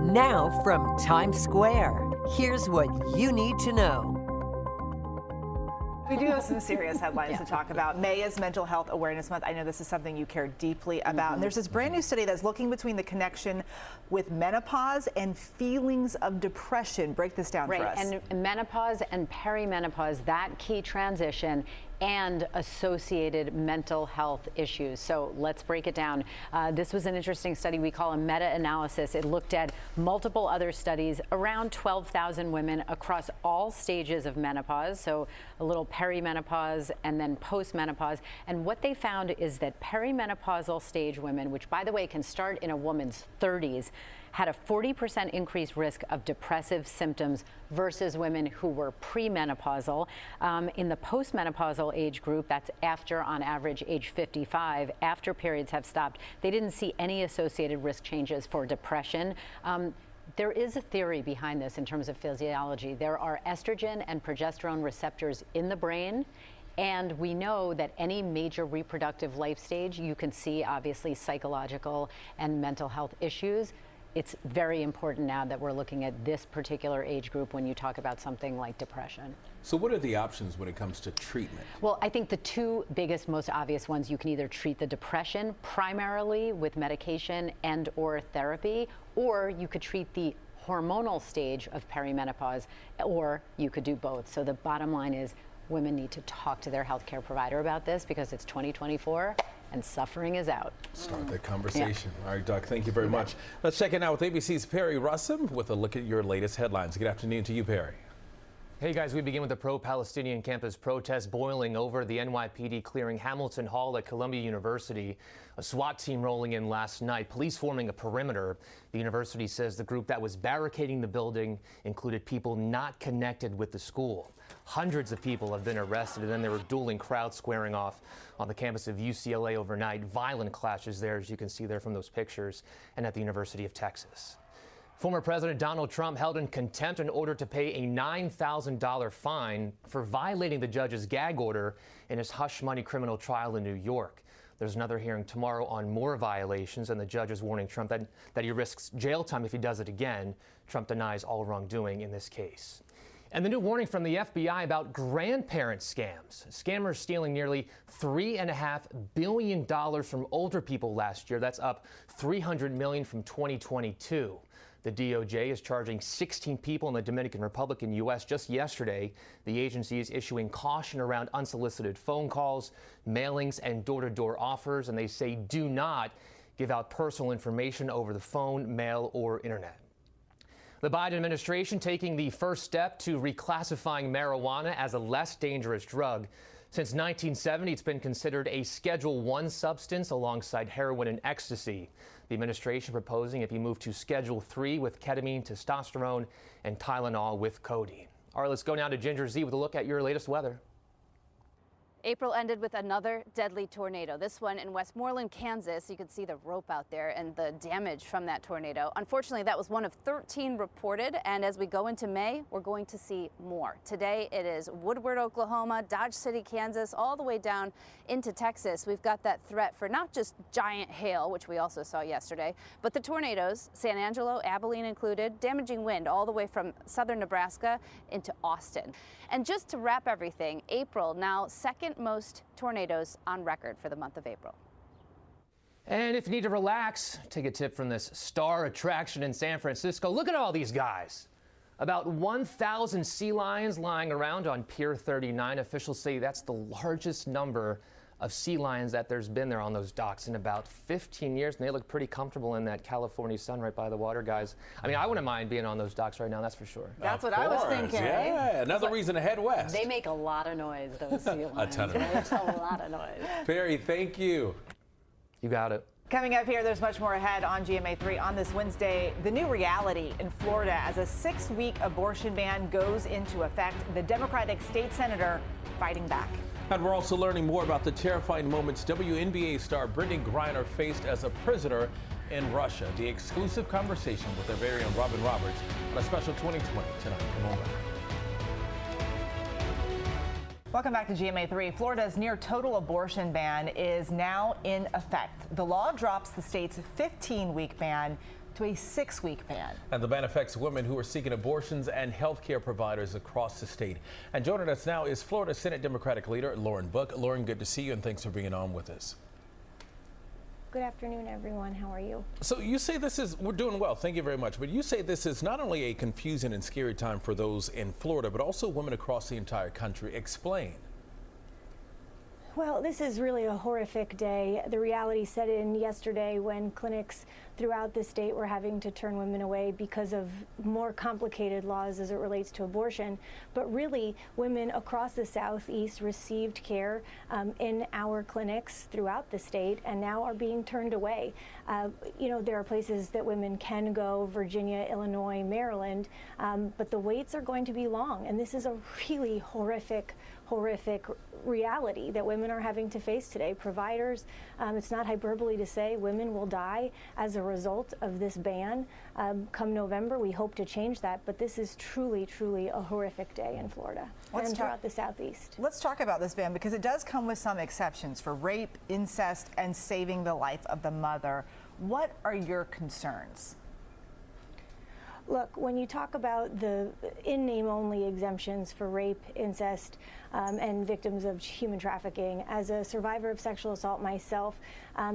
Now from Times Square, here's what you need to know. We do have some serious headlines to talk about. May is Mental Health Awareness Month. I know this is something you care deeply about. And there's this brand new study that's looking between the connection with menopause and feelings of depression. Break this down for us. And menopause and perimenopause, that key transition and associated mental health issues. So let's break it down. This was an interesting study we call a meta-analysis. It looked at multiple other studies, around 12,000 women across all stages of menopause, so a little perimenopause and then postmenopause. And what they found is that perimenopausal stage women, which by the way can start in a woman's 30s, had a 40% increased risk of depressive symptoms versus women who were premenopausal. In the postmenopausal age group, that's after, on average, age 55, after periods have stopped, they didn't see any associated risk changes for depression. There is a theory behind this in terms of physiology. There are estrogen and progesterone receptors in the brain. And we know that any major reproductive life stage, you can see obviously psychological and mental health issues. It's very important now that we're looking at this particular age group when you talk about something like depression. So what are the options when it comes to treatment? Well, I think the two biggest, most obvious ones, you can either treat the depression primarily with medication and or therapy, or you could treat the hormonal stage of perimenopause, or you could do both. So the bottom line is women need to talk to their healthcare provider about this because it's 2024. And suffering is out. Start that conversation. Yeah. All right, Doc, thank you very much. Let's check it out with ABC's Perry Russum with a look at your latest headlines. Good afternoon to you, Perry. Hey guys, we begin with the pro-Palestinian campus protest boiling over, the NYPD clearing Hamilton Hall at Columbia University. A SWAT team rolling in last night, police forming a perimeter. The university says the group that was barricading the building included people not connected with the school. Hundreds of people have been arrested, and then there were dueling crowds squaring off on the campus of UCLA overnight. Violent clashes there, as you can see there from those pictures, and at the University of Texas. Former President Donald Trump held in contempt in order to pay a $9,000 fine for violating the judge's gag order in his hush money criminal trial in New York. There's another hearing tomorrow on more violations, and the judge is warning Trump that he risks jail time if he does it again. Trump denies all wrongdoing in this case. And the new warning from the FBI about grandparent scams. Scammers stealing nearly $3.5 billion from older people last year. That's up $300 million from 2022. The DOJ is charging 16 people in the Dominican Republic and U.S. just yesterday. The agency is issuing caution around unsolicited phone calls, mailings, and door-to-door offers, and they say do not give out personal information over the phone, mail, or internet. The Biden administration taking the first step to reclassifying marijuana as a less dangerous drug. Since 1970, it's been considered a Schedule I substance alongside heroin and ecstasy. The administration proposing it be moved to Schedule III with ketamine, testosterone, and Tylenol with codeine. All right, let's go now to Ginger Z with a look at your latest weather. April ended with another deadly tornado, this one in Westmoreland, Kansas. You can see the rope out there and the damage from that tornado. Unfortunately, that was one of 13 reported, and as we go into May, we're going to see more. Today, it is Woodward, Oklahoma, Dodge City, Kansas, all the way down into Texas. We've got that threat for not just giant hail, which we also saw yesterday, but the tornadoes, San Angelo, Abilene included, damaging wind all the way from southern Nebraska into Austin. And just to wrap everything, April now second most tornadoes on record for the month of April. And if you need to relax, take a tip from this star attraction in San Francisco. Look at all these guys. About 1,000 sea lions lying around on Pier 39. Officials say that's the largest number of sea lions that there's been there on those docks in about 15 years, and they look pretty comfortable in that California sun right by the water, guys. I mean, I wouldn't mind being on those docks right now, that's for sure. That's what I was thinking. Yeah, another reason to head west. They make a lot of noise, those sea lions. A ton of noise. A lot of noise. Perry, thank you. You got it. Coming up here, there's much more ahead on GMA3 on this Wednesday. The new reality in Florida as a 6-week abortion ban goes into effect. The Democratic state senator fighting back. And we're also learning more about the terrifying moments WNBA star Brittney Griner faced as a prisoner in Russia. The exclusive conversation with our very own Robin Roberts on a special 2020 tonight. Come on back. Welcome back to GMA3. Florida's near total abortion ban is now in effect. The law drops the state's 15-week ban to a 6-week ban. And the ban affects women who are seeking abortions and health care providers across the state. And joining us now is Florida Senate Democratic leader Lauren Book. Lauren, good to see you, and thanks for being on with us. Good afternoon, everyone. How are you? So you say we're doing well, thank you very much, but you say this is not only a confusing and scary time for those in Florida, but also women across the entire country. Explain. Well, this is really a horrific day. The reality set in yesterday when clinics throughout the state were having to turn women away because of more complicated laws as it relates to abortion. But really, women across the Southeast received care in our clinics throughout the state and now are being turned away. You know, there are places that women can go, Virginia, Illinois, Maryland, but the waits are going to be long. And this is a really horrific reality that women are having to face today. Providers, it's not hyperbole to say women will die as a result of this ban. Come November, we hope to change that, but this is truly, truly a horrific day in Florida and throughout the Southeast. Let's talk about this ban because it does come with some exceptions for rape, incest, and saving the life of the mother. What are your concerns? Look, when you talk about the in-name only exemptions for rape, incest, and victims of human trafficking, as a survivor of sexual assault myself,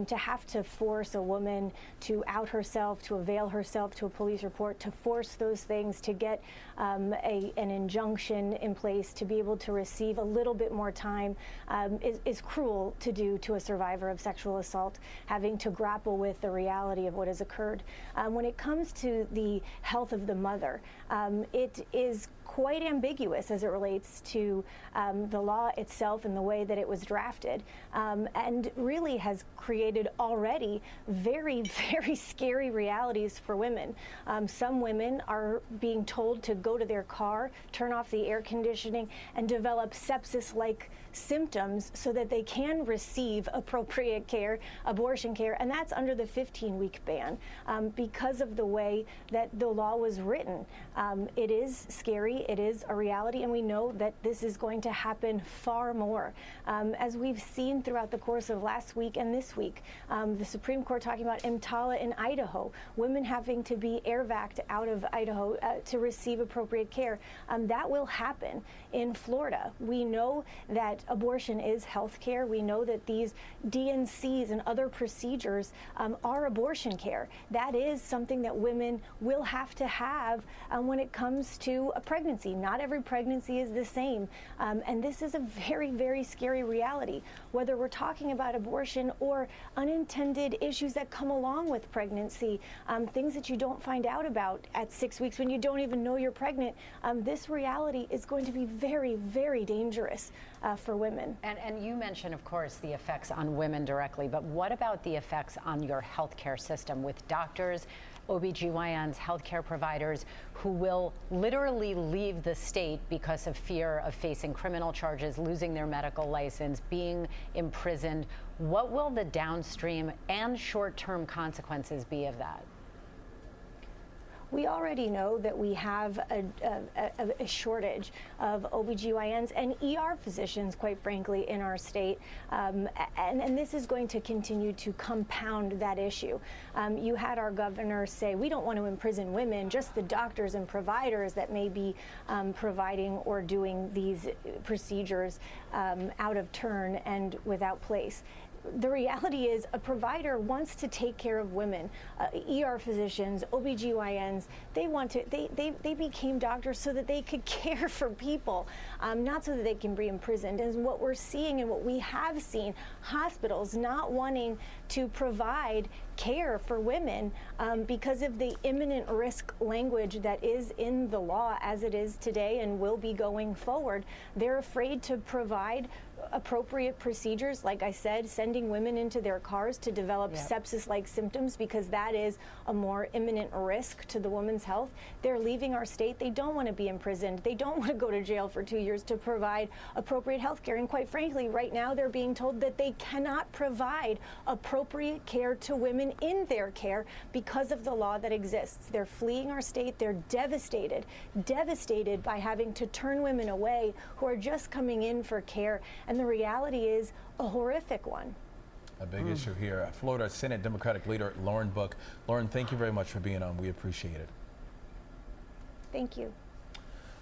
to have to force a woman to out herself, to avail herself to a police report, to force those things, to get an injunction in place, to be able to receive a little bit more time is cruel to do to a survivor of sexual assault, having to grapple with the reality of what has occurred. When it comes to the health of the mother, it is quite ambiguous as it relates to the law itself and the way that it was drafted, and really has created already very, very scary realities for women. Some women are being told to go to their car, turn off the air conditioning, and develop sepsis-like symptoms so that they can receive appropriate care, abortion care, and that's under the 15-week ban because of the way that the law was written. It is scary, it is a reality, and we know that this is going to happen far more. As we've seen throughout the course of last week and this week, the Supreme Court talking about EMTALA in Idaho, women having to be air-vac'd out of Idaho to receive appropriate care. That will happen in Florida. We know that abortion is health care. We know that these DNCs and other procedures are abortion care. That is something that women will have to have when it comes to a pregnancy. Not every pregnancy is the same. And this is a very, very scary reality. Whether we're talking about abortion or unintended issues that come along with pregnancy, things that you don't find out about at 6 weeks when you don't even know you're pregnant, this reality is going to be very, very dangerous for women. And you mentioned, of course, the effects on women directly, but what about the effects on your healthcare system with doctors, OBGYNs, healthcare providers who will literally leave the state because of fear of facing criminal charges, losing their medical license, being imprisoned? What will the downstream and short-term consequences be of that? We already know that we have a shortage of OBGYNs and ER physicians, quite frankly, in our state. And this is going to continue to compound that issue. You had our governor say, we don't want to imprison women, just the doctors and providers that may be providing or doing these procedures out of turn and without place. The reality is a provider wants to take care of women. ER physicians, OBGYNs, they became doctors so that they could care for people, not so that they can be imprisoned. And what we're seeing and what we have seen, hospitals not wanting to provide care for women because of the imminent risk language that is in the law as it is today and will be going forward. They're afraid to provide appropriate procedures, like I said, sending women into their cars to develop sepsis-like symptoms because that is a more imminent risk to the woman's health. They're leaving our state. They don't want to be imprisoned. They don't want to go to jail for 2 years to provide appropriate health care. And quite frankly, right now they're being told that they cannot provide appropriate care to women in their care because of the law that exists. They're fleeing our state. They're devastated by having to turn women away who are just coming in for care. And the reality is a horrific one. a big issue here. Florida Senate Democratic leader Lauren Book. Lauren, thank you very much for being on. We appreciate it. Thank you.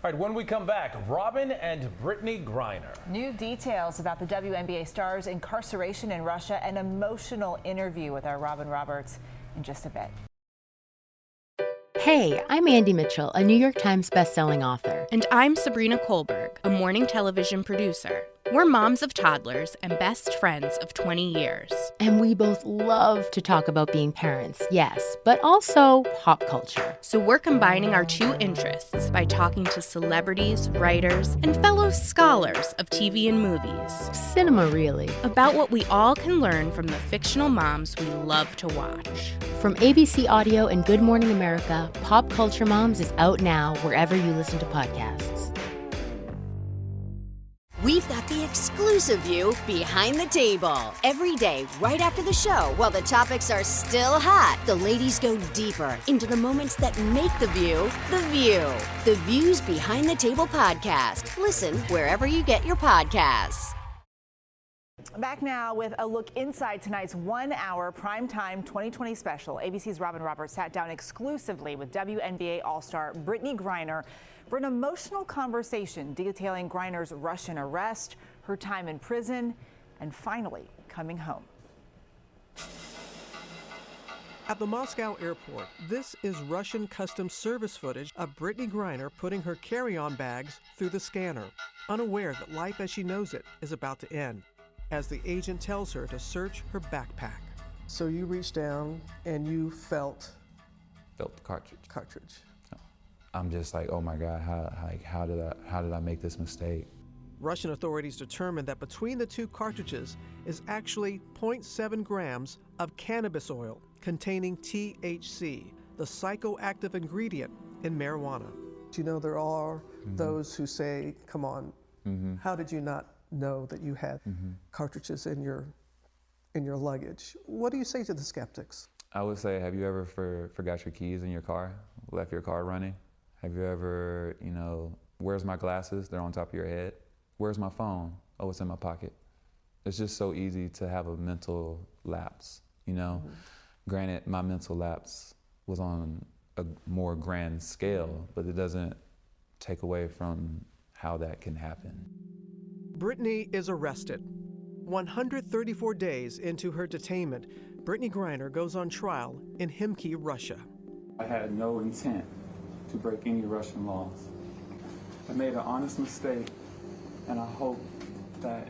All right, when we come back, Robin and Brittney Griner. New details about the WNBA star's incarceration in Russia, an emotional interview with our Robin Roberts in just a bit. Hey, I'm Andy Mitchell, a New York Times bestselling author. And I'm Sabrina Kohlberg, a morning television producer. We're moms of toddlers and best friends of 20 years. And we both love to talk about being parents, yes, but also pop culture. So we're combining our two interests by talking to celebrities, writers, and fellow scholars of TV and movies. Cinema, really. About what we all can learn from the fictional moms we love to watch. From ABC Audio and Good Morning America, Pop Culture Moms is out now wherever you listen to podcasts. We've got the exclusive view behind the table. Every day, right after the show, while the topics are still hot, the ladies go deeper into the moments that make the View the View. The View's Behind the Table podcast. Listen wherever you get your podcasts. Back now with a look inside tonight's 1-hour primetime 2020 special. ABC's Robin Roberts sat down exclusively with WNBA All-Star Brittney Griner for an emotional conversation detailing Griner's Russian arrest, her time in prison, and finally coming home. At the Moscow airport, this is Russian Customs Service footage of Brittney Griner putting her carry-on bags through the scanner, unaware that life as she knows it is about to end, as the agent tells her to search her backpack. So you reached down and you felt the cartridge. I'm just like, oh my God, how did I make this mistake? Russian authorities determined that between the two cartridges is actually 0.7 grams of cannabis oil containing THC, the psychoactive ingredient in marijuana. You know, there are those who say, come on, how did you not know that you had cartridges in your luggage? What do you say to the skeptics? I would say, have you ever forgot your keys in your car, left your car running? Have you ever, where's my glasses? They're on top of your head. Where's my phone? Oh, it's in my pocket. It's just so easy to have a mental lapse, Granted, my mental lapse was on a more grand scale, but it doesn't take away from how that can happen. Brittney is arrested. 134 days into her detainment, Brittney Griner goes on trial in Khimki, Russia. I had no intent to break any Russian laws. I made an honest mistake, and I hope that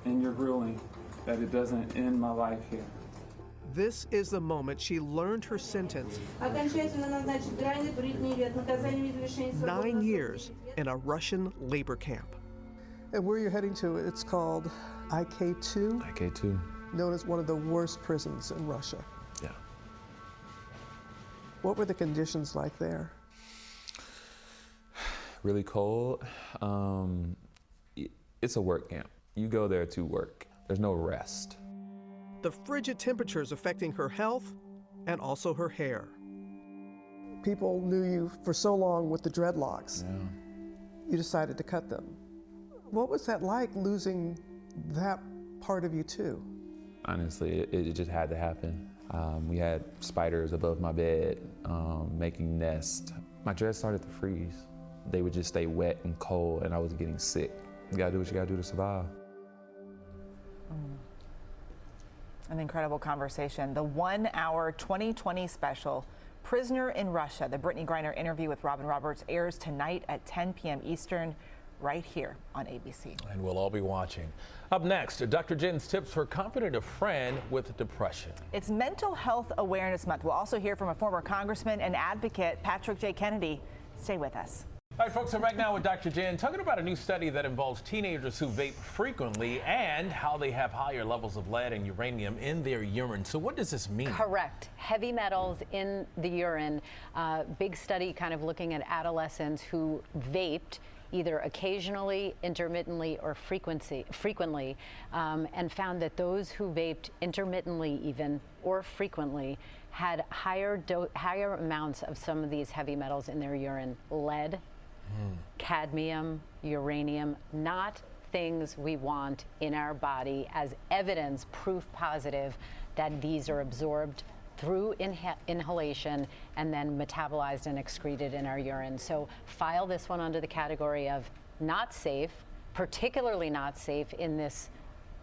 in your ruling that it doesn't end my life here. This is the moment she learned her sentence. 9 years in a Russian labor camp. And where you're heading to, it's called IK2? IK2. Known as one of the worst prisons in Russia. Yeah. What were the conditions like there? Really cold. It's a work camp. You go there to work. There's no rest. The frigid temperatures affecting her health and also her hair. People knew you for so long with the dreadlocks. Yeah. You decided to cut them. What was that like, losing that part of you too? Honestly, it just had to happen. We had spiders above my bed, making nests. My dreads started to freeze. They would just stay wet and cold, and I was getting sick. You gotta do what you gotta do to survive. An incredible conversation. The 1-hour 2020 special, Prisoner in Russia, the Brittney Griner interview with Robin Roberts, airs tonight at 10 p.m. Eastern, right here on ABC. And we'll all be watching. Up next, Dr. Jen's tips for comforting a friend with depression. It's Mental Health Awareness Month. We'll also hear from a former congressman and advocate, Patrick J. Kennedy. Stay with us. All right, folks, so right now with Dr. Jen, talking about a new study that involves teenagers who vape frequently and how they have higher levels of lead and uranium in their urine. So what does this mean? Correct. Heavy metals in the urine. Big study kind of looking at adolescents who vaped either occasionally, intermittently, or frequently, and found that those who vaped intermittently even or frequently had higher amounts of some of these heavy metals in their urine. Lead, cadmium, uranium, not things we want in our body as evidence, proof positive, that these are absorbed through inhalation and then metabolized and excreted in our urine. So file this one under the category of not safe, particularly not safe in this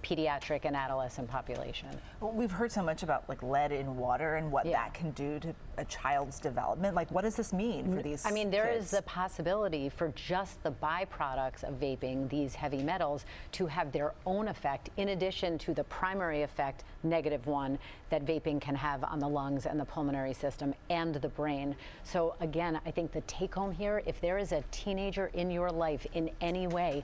pediatric and adolescent population. Well, we've heard so much about like lead in water and what that can do to a child's development. Like, what does this mean for these I mean, there kids? is the possibility for just the byproducts of vaping, these heavy metals, to have their own effect in addition to the primary effect, negative one, that vaping can have on the lungs and the pulmonary system and the brain. So again, I think the take home here, if there is a teenager in your life in any way,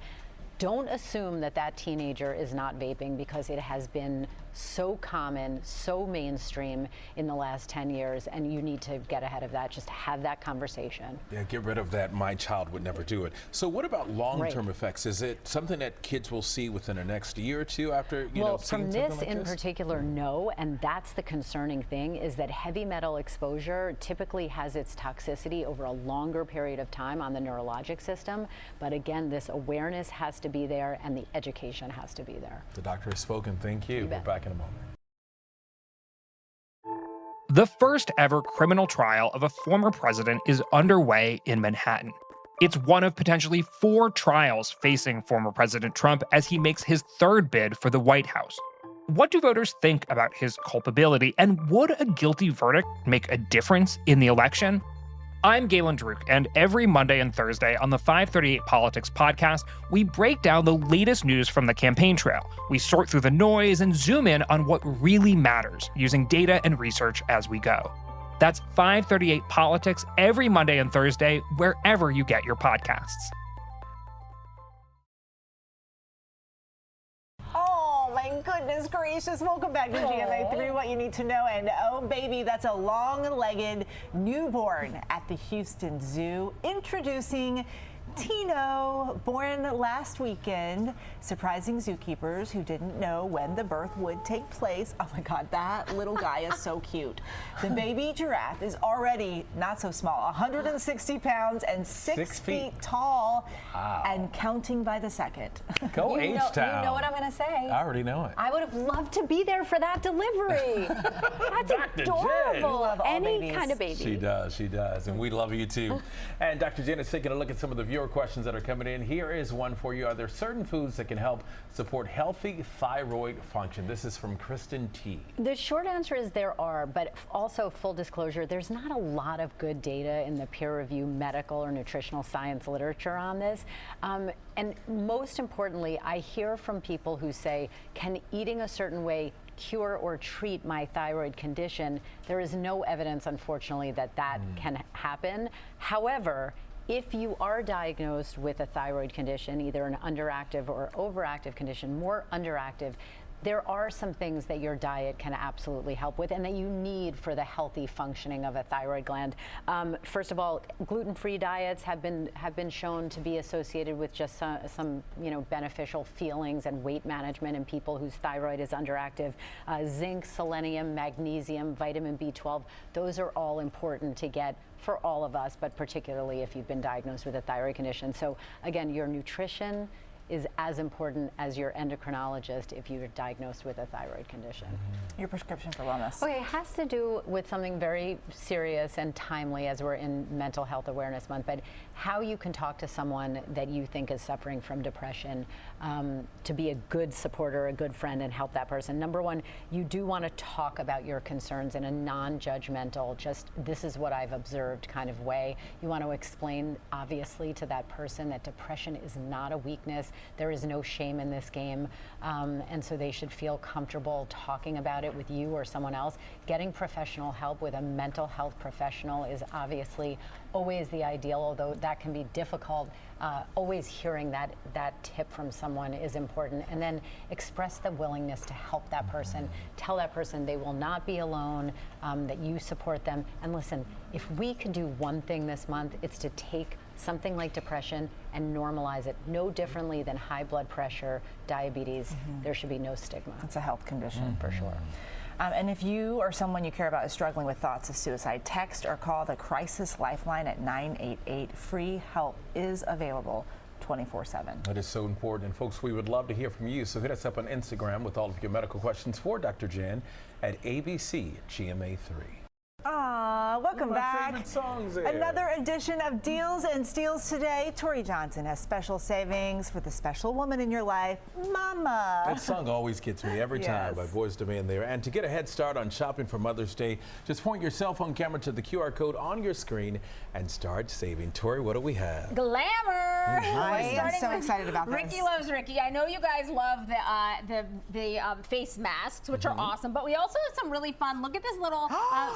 don't assume that that teenager is not vaping, because it has been so common, so mainstream in the last 10 years, and you need to get ahead of that. Just have that conversation. Yeah, get rid of that, my child would never do it. So what about long-term effects? Is it something that kids will see within the next year or two after, you know, seeing from something this like in this? particular, no, and that's the concerning thing, is that heavy metal exposure typically has its toxicity over a longer period of time on the neurologic system. But again, this awareness has to be there and the education has to be there. The doctor has spoken. Thank you. We're back in a moment. The first ever criminal trial of a former president is underway in Manhattan. It's one of potentially 4 trials facing former President Trump as he makes his third bid for the White House. What do voters think about his culpability, and would a guilty verdict make a difference in the election? I'm Galen Druk, and every Monday and Thursday on the 538 Politics podcast, we break down the latest news from the campaign trail. We sort through the noise and zoom in on what really matters, using data and research as we go. That's 538 Politics every Monday and Thursday, wherever you get your podcasts. My goodness gracious. Welcome back to GMA3, what you need to know. And oh baby, that's a long-legged newborn at the Houston Zoo. Introducing Tino, born last weekend, surprising zookeepers who didn't know when the birth would take place. Oh my God, that little guy is so cute. The baby giraffe is already not so small, 160 pounds and 6 feet tall, and counting by the second. Go H-Town. You know what I'm going to say. I already know it. I would have loved to be there for that delivery. That's adorable. Any kind of baby. She does, and we love you too. And Dr. Jen is taking a look at some of the viewer questions that are coming in. Here is one for you. Are there certain foods that can help support healthy thyroid function? This is from Kristen T. The short answer is there are, but also full disclosure, there's not a lot of good data in the peer-reviewed medical or nutritional science literature on this. And most importantly, I hear from people who say, can eating a certain way cure or treat my thyroid condition? There is no evidence, unfortunately, that can happen. However, if you are diagnosed with a thyroid condition, either an underactive or overactive condition, more underactive, there are some things that your diet can absolutely help with and that you need for the healthy functioning of a thyroid gland. First of all, gluten-free diets have been shown to be associated with just some beneficial feelings and weight management in people whose thyroid is underactive. Zinc, selenium, magnesium, vitamin B12, those are all important to get for all of us, but particularly if you've been diagnosed with a thyroid condition. So again, your nutrition is as important as your endocrinologist if you're diagnosed with a thyroid condition. Your prescription for wellness. Okay, it has to do with something very serious and timely as we're in Mental Health Awareness Month, but how you can talk to someone that you think is suffering from depression to be a good supporter, a good friend, and help that person. Number one, you do want to talk about your concerns in a non-judgmental, just this is what I've observed kind of way. You want to explain, obviously, to that person that depression is not a weakness. There is no shame in this game, and so they should feel comfortable talking about it with you or someone else. Getting professional help with a mental health professional is obviously always the ideal, although that can be difficult. Always hearing that tip from someone is important, and then express the willingness to help that person. Tell that person they will not be alone, that you support them. And listen, if we could do one thing this month, it's to take something like depression and normalize it no differently than high blood pressure, diabetes. There should be no stigma. It's a health condition. For sure. And if you or someone you care about is struggling with thoughts of suicide, text or call the Crisis Lifeline at 988. Free help is available 24/7. It is so important. And folks, we would love to hear from you. So hit us up on Instagram with all of your medical questions for Dr. Jen at ABC GMA3. Welcome back. Favorite songs there. Another edition of Deals and Steals today. Tori Johnson has special savings for the special woman in your life, Mama. That song always gets me every time by Boyz II Men there. And to get a head start on shopping for Mother's Day, just point your cell phone camera to the QR code on your screen and start saving. Tori, what do we have? Glamour. I am so excited about this. Ricky loves Ricky. I know you guys love the face masks, which are awesome, but we also have some really fun. Look at this little,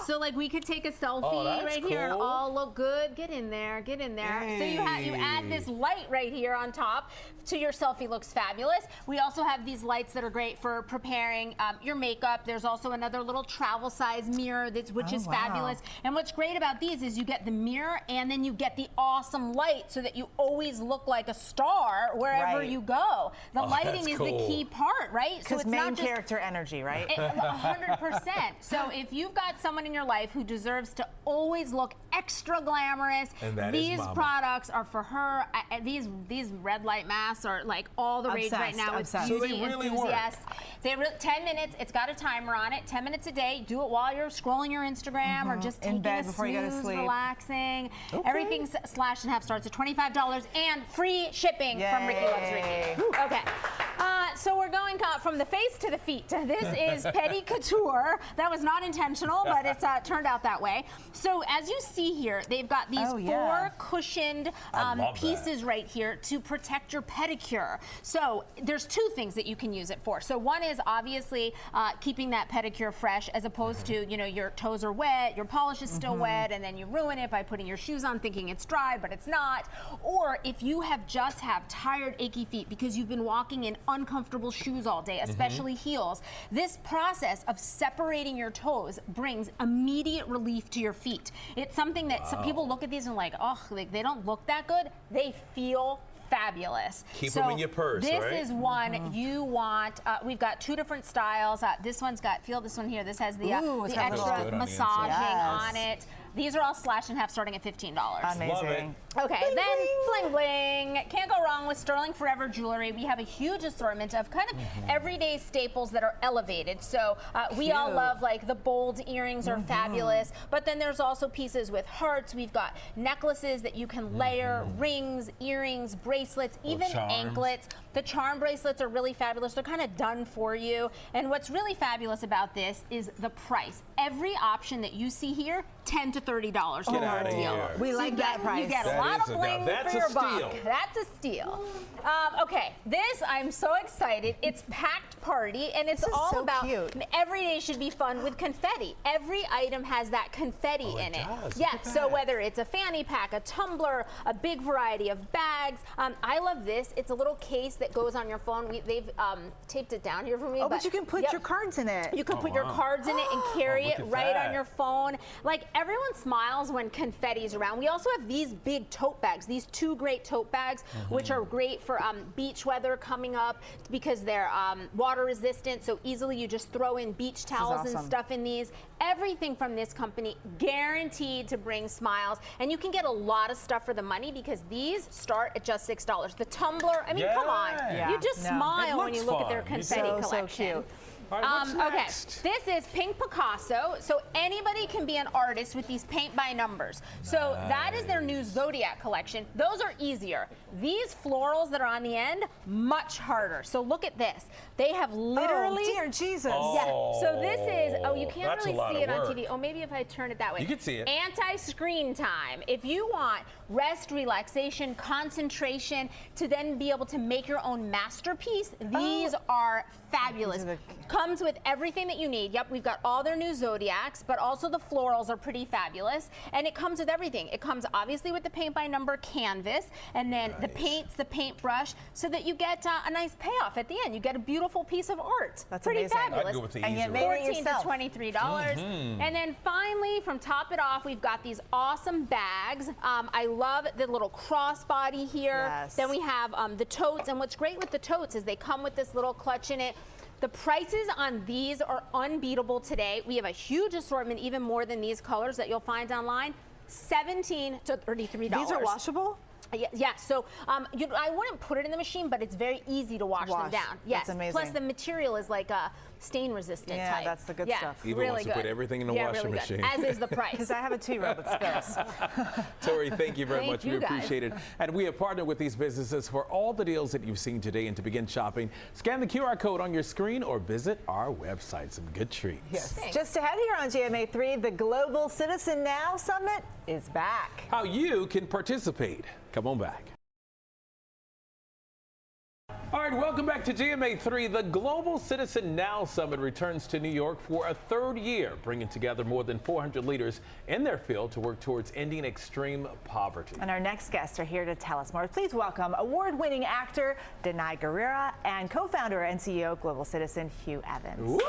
so like we could take a selfie right here and all look good. Get in there, get in there. Hey. So you add this light right here on top to your selfie. Looks fabulous. We also have these lights that are great for preparing your makeup. There's also another little travel size mirror which is fabulous. And what's great about these is you get the mirror and then you get the awesome light so that you always look like a star wherever you go. The lighting is the key part, right? So it's main character energy, right? 100%. So if you've got someone in your life who deserves to always look extra glamorous, these products are for her. These red light masks are like all the rage right now with beauty enthusiasts. They 10 minutes. It's got a timer on it. 10 minutes a day. Do it while you're scrolling your Instagram or just taking a snooze, relaxing. Everything Slash and Half starts at $25 and free shipping from Ricky Loves Ricky. Okay. So we're going from the face to the feet. This is Petit Couture. That was not intentional, but it's turned out that way. So as you see here, they've got these four cushioned pieces right here to protect your pedicure. So there's two things that you can use it for. So one is obviously keeping that pedicure fresh, as opposed to, you know, your toes are wet, your polish is still wet, and then you ruin it by putting your shoes on thinking it's dry, but it's not. Or if you have tired, achy feet because you've been walking in uncomfortable shoes all day, especially heels, this process of separating your toes brings immediate relief to your feet. It's something that some people look at these and like, oh, like they don't look that good. They feel fabulous. Keep them in your purse, this is one you want. We've got two different styles. This one's got, feel this one here. This has the extra massaging on it. These are all Slash and Half starting at $15. Amazing. Okay, bling, then bling bling. Can't go wrong with Sterling Forever jewelry. We have a huge assortment of kind of everyday staples that are elevated. So we all love like the bold earrings are fabulous, but then there's also pieces with hearts. We've got necklaces that you can layer, rings, earrings, bracelets, even anklets. The charm bracelets are really fabulous. They're kind of done for you. And what's really fabulous about this is the price. Every option that you see here, $10 to $30 for our deal. We like that price. You get a lot of bling for your buck. That's a steal. Okay, this I'm so excited. It's Packed Party, and it's all about every day should be fun with confetti. Every item has that confetti in it. Yeah. So whether it's a fanny pack, a tumbler, a big variety of bags. I love this. It's a little case that goes on your phone. They've taped it down here for me. But you can put your cards in it. You can put your cards in it and carry it right on your phone. Like everyone smiles when confetti's around. We also have these big tote bags, these two great tote bags, which are great for beach weather coming up because they're water resistant, so easily you just throw in beach towels and stuff in these. Everything from this company guaranteed to bring smiles, and you can get a lot of stuff for the money because these start at just $6. The tumbler, I mean, come on. You just smile when you look at their confetti collection. So cute. All right, okay, this is Pink Picasso. So anybody can be an artist with these paint by numbers. So that is their new Zodiac collection. Those are easier. These florals that are on the end, much harder. So look at this. They have literally. Oh, dear Jesus. So this is, you can't really see it on TV. Oh, maybe if I turn it that way. You can see it. Anti-screen time. If you want rest, relaxation, concentration, to then be able to make your own masterpiece, these are fabulous. Comes with everything that you need. Yep, we've got all their new Zodiacs, but also the florals are pretty fabulous. And it comes with everything. It comes obviously with the paint by number canvas, and then the paints, the paintbrush, so that you get a nice payoff at the end. You get a beautiful piece of art. That's pretty amazing. fabulous. I'd go with the and easy you made it $14 to $23. And then finally, from top it off, we've got these awesome bags. I love the little crossbody here. Then we have the totes, and what's great with the totes is they come with this little clutch in it. The prices on these are unbeatable today. We have a huge assortment, even more than these colors that you'll find online. $17 to $33. These are washable? Yeah, so I wouldn't put it in the machine, but it's very easy to wash them down. Yes, that's amazing. Plus the material is like a stain resistant type. That's the good stuff. Eva really wants to good. put everything in the washing machine. As is the price. Because I have a 2-year-old that spills. Tori, thank you very much. You We guys. appreciate it. And we have partnered with these businesses for all the deals that you've seen today. And to begin shopping, scan the QR code on your screen or visit our website. Some good treats. Yes. Thanks. Just ahead here on GMA3, the Global Citizen Now Summit is back. How you can participate. Come on back. All right, welcome back to GMA3. The Global Citizen Now Summit returns to New York for a third year, bringing together more than 400 leaders in their field to work towards ending extreme poverty. And our next guests are here to tell us more. Please welcome award-winning actor Brittney Griner and co-founder and CEO of Global Citizen Hugh Evans. Woo!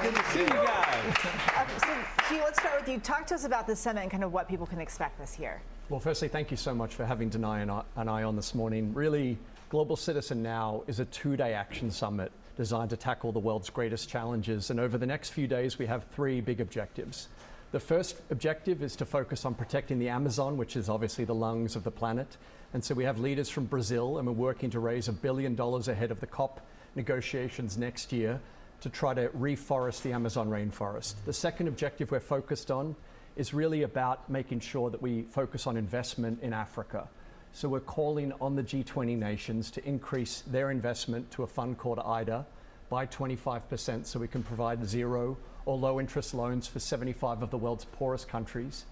Good to see you guys. So, Hugh, let's start with you. Talk to us about this summit and kind of what people can expect this year. Well, firstly, thank you so much for having Brittney and I on this morning. Really, Global Citizen Now is a 2-day action summit designed to tackle the world's greatest challenges. And over the next few days, we have 3 big objectives. The first objective is to focus on protecting the Amazon, which is obviously the lungs of the planet. And so we have leaders from Brazil, and we're working to raise $1 billion ahead of the COP negotiations next year to try to reforest the Amazon rainforest. The second objective we're focused on is really about making sure that we focus on investment in Africa. So we're calling on the G20 nations to increase their investment to a fund called IDA by 25% so we can provide 0 or low interest loans for 75 of the world's poorest countries.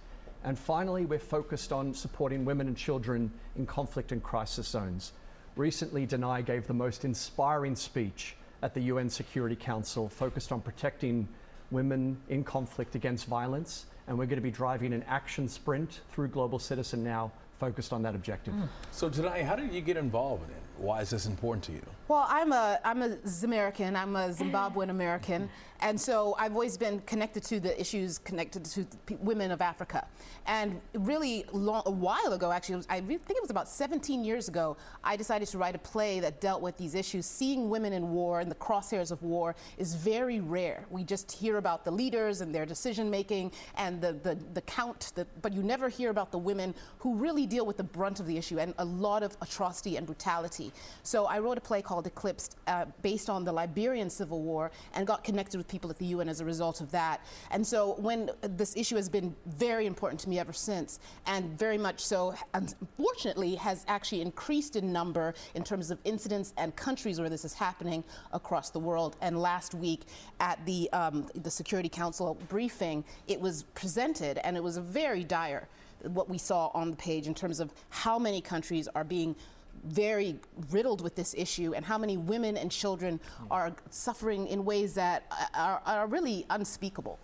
And finally, we're focused on supporting women and children in conflict and crisis zones. Recently, Brittney gave the most inspiring speech at the UN Security Council focused on protecting women in conflict against violence. And we're going to be driving an action sprint through Global Citizen Now focused on that objective. So Brittney, how did you get involved in it? Why is this important to you? Well, I'm a Zamerican. I'm a Zimbabwean American, and so I've always been connected to the issues connected to women of Africa. And really, a while ago, actually, I think it was about 17 years ago, I decided to write a play that dealt with these issues. Seeing women in war and the crosshairs of war is very rare. We just hear about the leaders and their decision making and the count, but you never hear about the women who really deal with the brunt of the issue and a lot of atrocity and brutality. So I wrote a play called Eclipsed based on the Liberian Civil War and got connected with people at the UN as a result of that. And so when this issue has been very important to me ever since, and very much so, unfortunately, has actually increased in number in terms of incidents and countries where this is happening across the world. And last week at the Security Council briefing, it was presented, and it was a very dire what we saw on the page in terms of how many countries are being very riddled with this issue and how many women and children are suffering in ways that are really unspeakable.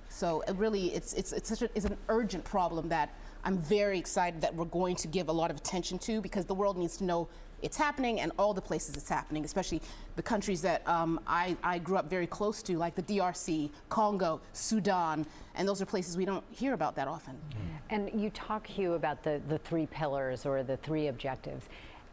So it really, it's an urgent problem that I'm very excited that we're going to give a lot of attention to, because the world needs to know it's happening and all the places it's happening, especially the countries that I grew up very close to, like the DRC, Congo, Sudan, and those are places we don't hear about that often. And you talk, Hugh, about the 3 pillars or the 3 objectives.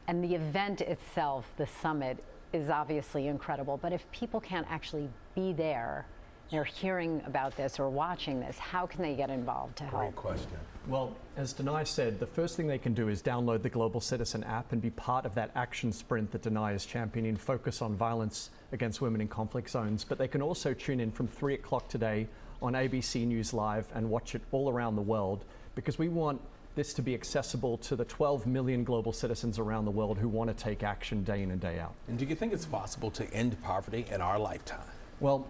And the event itself, the summit, is obviously incredible. But if people can't actually be there, they're hearing about this or watching this, how can they get involved to help? Great question. Well, as Brittney said, the first thing they can do is download the Global Citizen app and be part of that action sprint that Brittney is championing, focus on violence against women in conflict zones. But they can also tune in from 3 o'clock today on ABC News Live and watch it all around the world, because we want this to be accessible to the 12 million global citizens around the world who want to take action day in and day out. And do you think it's possible to end poverty in our lifetime? Well,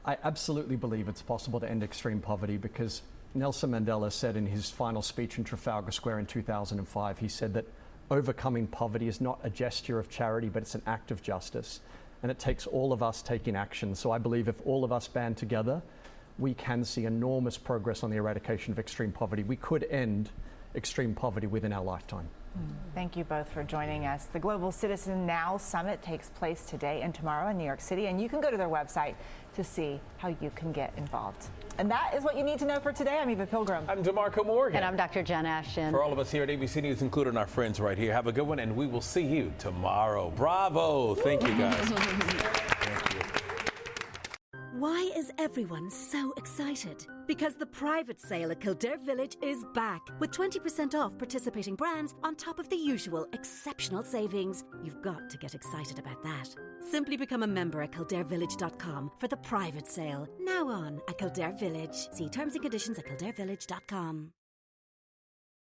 I absolutely believe it's possible to end extreme poverty, because Nelson Mandela said in his final speech in Trafalgar Square in 2005, he said that overcoming poverty is not a gesture of charity, but it's an act of justice. And it takes all of us taking action. So I believe if all of us band together, we can see enormous progress on the eradication of extreme poverty. We could end extreme poverty within our lifetime. Thank you both for joining us. The Global Citizen Now Summit takes place today and tomorrow in New York City, and you can go to their website to see how you can get involved. And that is what you need to know for today. I'm Eva Pilgrim. I'm DeMarco Morgan. And I'm Dr. Jen Ashton. For all of us here at ABC News, including our friends right here, have a good one, and we will see you tomorrow. Bravo. Thank you, guys. Thank you. Why is everyone so excited? Because the private sale at Kildare Village is back, with 20% off participating brands on top of the usual exceptional savings. You've got to get excited about that. Simply become a member at KildareVillage.com for the private sale. Now on at Kildare Village. See terms and conditions at KildareVillage.com.